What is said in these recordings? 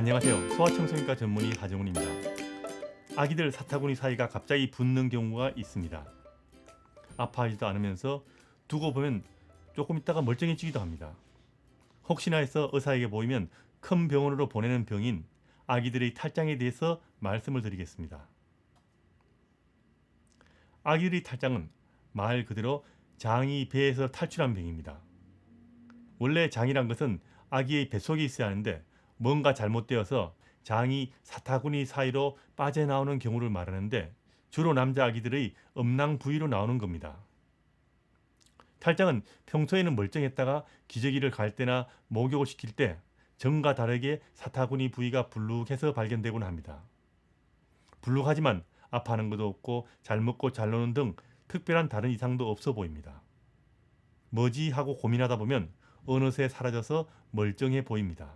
안녕하세요. 소아청소년과 전문의 하정훈입니다. 아기들 사타구니 사이가 갑자기 붓는 경우가 있습니다. 아파하지도 않으면서 두고 보면 조금 있다가 멀쩡해지기도 합니다. 혹시나 해서 의사에게 보이면 큰 병원으로 보내는 병인 아기들의 탈장에 대해서 말씀을 드리겠습니다. 아기들의 탈장은 말 그대로 장이 배에서 탈출한 병입니다. 원래 장이란 것은 아기의 뱃속에 있어야 하는데 뭔가 잘못되어서 장이 사타구니 사이로 빠져나오는 경우를 말하는데 주로 남자 아기들의 음낭 부위로 나오는 겁니다. 탈장은 평소에는 멀쩡했다가 기저귀를 갈 때나 목욕을 시킬 때 전과 다르게 사타구니 부위가 불룩해서 발견되곤 합니다. 불룩하지만 아파하는 것도 없고 잘 먹고 잘 노는 등 특별한 다른 이상도 없어 보입니다. 뭐지 하고 고민하다 보면 어느새 사라져서 멀쩡해 보입니다.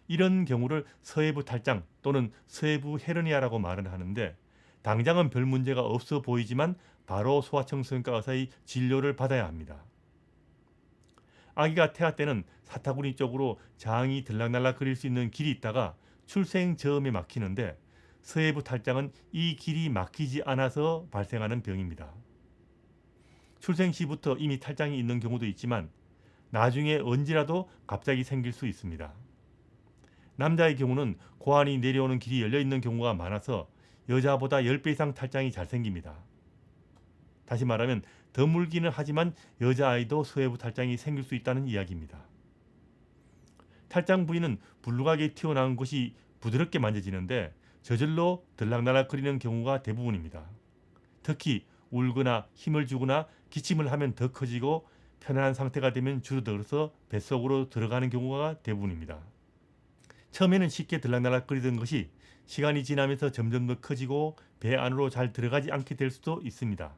이런 경우를 서해부 탈장 또는 서해부 헤르니아라고 말을 하는데 당장은 별 문제가 없어 보이지만 바로 소아청소년과 의사의 진료를 받아야 합니다. 아기가 태아 때는 사타구니 쪽으로 장이 들락날락 거릴 수 있는 길이 있다가 출생 즈음에 막히는데 서해부 탈장은 이 길이 막히지 않아서 발생하는 병입니다. 출생 시부터 이미 탈장이 있는 경우도 있지만 나중에 언제라도 갑자기 생길 수 있습니다. 남자의 경우는 고환이 내려오는 길이 열려있는 경우가 많아서 여자보다 10배 이상 탈장이 잘 생깁니다. 다시 말하면 드물기는 하지만 여자아이도 서해부 탈장이 생길 수 있다는 이야기입니다. 탈장 부위는 불룩하게 튀어나온 곳이 부드럽게 만져지는데 저절로 들락날락거리는 경우가 대부분입니다. 특히 울거나 힘을 주거나 기침을 하면 더 커지고 편안한 상태가 되면 줄어들어서 뱃속으로 들어가는 경우가 대부분입니다. 처음에는 쉽게 들락날락거리던 것이 시간이 지나면서 점점 더 커지고 배 안으로 잘 들어가지 않게 될 수도 있습니다.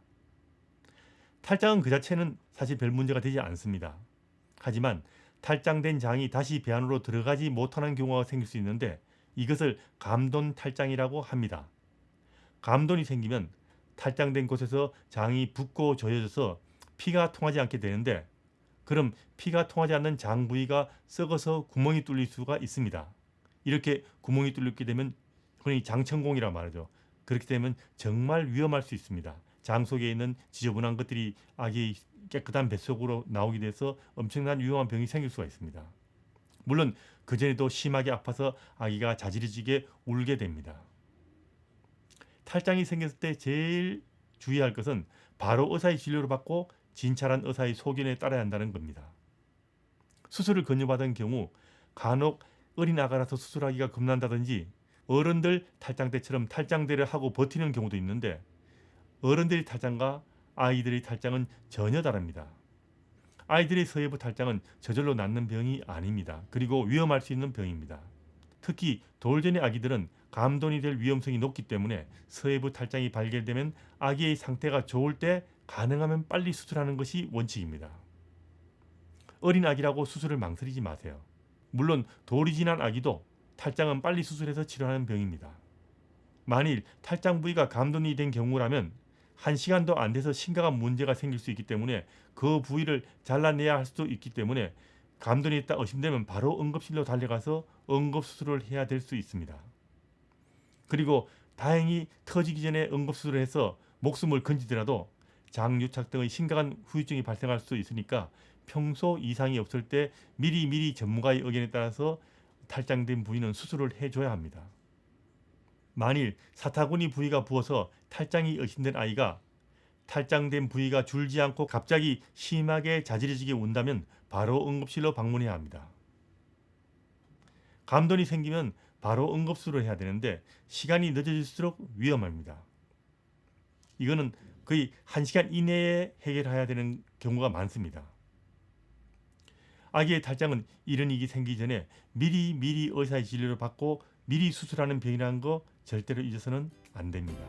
탈장은 그 자체는 사실 별 문제가 되지 않습니다. 하지만 탈장된 장이 다시 배 안으로 들어가지 못하는 경우가 생길 수 있는데 이것을 감돈 탈장이라고 합니다. 감돈이 생기면 탈장된 곳에서 장이 붓고 조여져서 피가 통하지 않게 되는데 그럼 피가 통하지 않는 장 부위가 썩어서 구멍이 뚫릴 수가 있습니다. 이렇게 구멍이 뚫리게 되면 흔히 장천공이라 말하죠. 그렇게 되면 정말 위험할 수 있습니다. 장 속에 있는 지저분한 것들이 아기의 깨끗한 뱃속으로 나오게 돼서 엄청난 위험한 병이 생길 수가 있습니다. 물론 그전에도 심하게 아파서 아기가 자지러지게 울게 됩니다. 탈장이 생겼을 때 제일 주의할 것은 바로 의사의 진료를 받고 진찰한 의사의 소견에 따라야 한다는 겁니다. 수술을 권유받은 경우 간혹 어린 아가라서 수술하기가 겁난다든지 어른들 탈장 때처럼 탈장대를 하고 버티는 경우도 있는데 어른들의 탈장과 아이들의 탈장은 전혀 다릅니다. 아이들의 서해부 탈장은 저절로 낫는 병이 아닙니다. 그리고 위험할 수 있는 병입니다. 특히 돌전의 아기들은 감돈이 될 위험성이 높기 때문에 서해부 탈장이 발견되면 아기의 상태가 좋을 때 가능하면 빨리 수술하는 것이 원칙입니다. 어린 아기라고 수술을 망설이지 마세요. 물론 돌이 지난 아기도 탈장은 빨리 수술해서 치료하는 병입니다. 만일 탈장 부위가 감돈이 된 경우라면 1시간도 안 돼서 심각한 문제가 생길 수 있기 때문에 그 부위를 잘라내야 할 수도 있기 때문에 감돈이 있다 의심되면 바로 응급실로 달려가서 응급수술을 해야 될 수 있습니다. 그리고 다행히 터지기 전에 응급수술을 해서 목숨을 건지더라도 장유착 등의 심각한 후유증이 발생할 수 있으니까 평소 이상이 없을 때 미리 전문가의 의견에 따라서 탈장된 부위는 수술을 해줘야 합니다. 만일 사타구니 부위가 부어서 탈장이 의심된 아이가 탈장된 부위가 줄지 않고 갑자기 심하게 자지러지게 운다면 바로 응급실로 방문해야 합니다. 감돈이 생기면 바로 응급수술을 해야 되는데 시간이 늦어질수록 위험합니다. 이거는 거의 1시간 이내에 해결해야 되는 경우가 많습니다. 아기의 탈장은 이런 일이 생기기 전에 미리 의사의 진료를 받고 미리 수술하는 병이라는 거 절대로 잊어서는 안 됩니다.